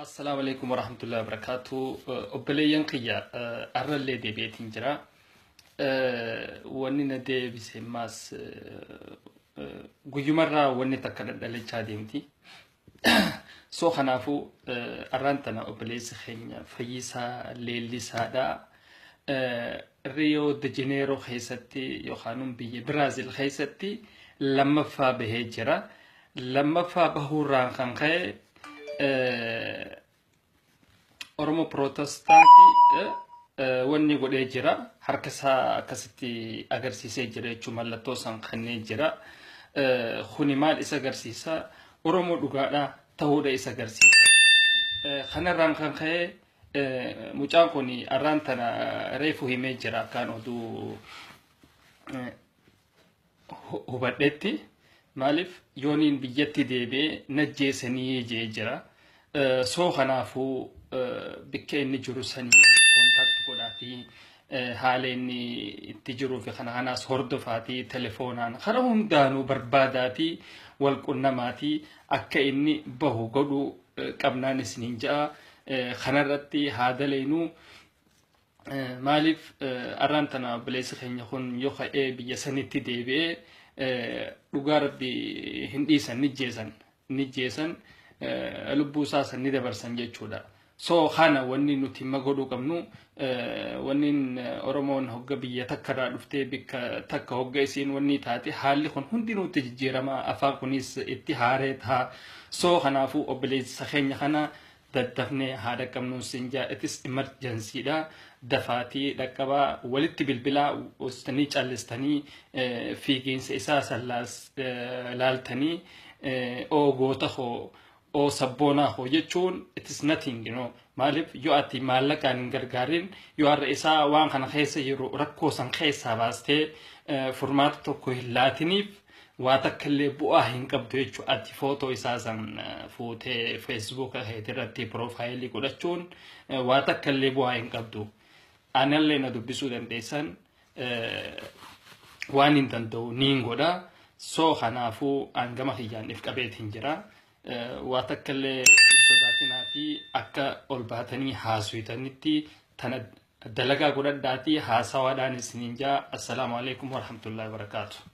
السلام عليكم ورحمة الله وبركاته. أبليين قيا أرلي دي بيتين جرا وننا دي بسماس جيمرة وني تكرر اللي شاديمتي سو خنافو أرانتنا أبليس خينيا فيسا ليلي سادا ريو دي جانيرو خيستي يوخانون بي برازيل خيستي لما فا بهجرة لما فا بهوران خنخي Oromo Protestanti wanni godhee jira harka isaa akkasitti agarsiisee jira jechuun mallattoo san kanneen jira kuni maal isa agarsiisa Oromoo dhugaadha ta'uudha isa agarsiisa kanarraan kan ka'e mucaan kun arraan tana reefu himee jira kan oduu hubadhetti maaliif yooniin biyyatti deebi'ee najjeesanii jee jira soo kanaafuu bikke inni jiru sanii kontaakti godhaatii haala inni itti jiruu fi kanaas hordofaatii telefoonaan kana hundaanuu barbaadaatii wal qunnamaatii akka inni bahu godhu qabnaan isiniin ja'a kanarratti haadaleenuu maaliif arraan tana bileessi keenya kun yoo ka'ee biyya sanitti deebi'ee dhugaa rabbi hin dhiisan nijjeesan lubbuu isaa san ni dabarsan jechuudha. So khana wanni nuti magodhu qabnu wanni Oromoon hogga biyya takkarraa dhuftee bikka takka hogga isiin wanni taate haalli kun hundi nuti jijjiirama afaan kunis itti haaree ta'a. So kanaafuu obboleessa keenya kana daddafnee haadha qabnuun sinjaa itis emergency dha dafaatii dhaqqabaa walitti bilbilaa ostanii callistanii fiigiinsa isaa sallaas laaltanii goota hoo o sabboonaa hoo jechuun it is nothing maalif yoo ati maallaqaan hin gargaarin yoo har'a isaa waan kana keessa jiru rakkoo san keessaa baastee furmaata tokko hin laatiniif waa takka illee bu'aa hin qabdu jechuu ati footoo isaa san fuutee Facebook irratti profaayilii godhachuun waa takka illee bu'aa hin qabdu anallee na dubbisuu dandeessan waan hin danda'u niin godha soo kanaafuu angama kiyyaan if qabeetiin jira waa takka illee sodaatinaati akka ol baatanii haasuytanitti tana dalagaa godhadhaatii haasawaadhaan isiniin jaa. Assalaamu alaikum warahmatullahi wabarakatuh.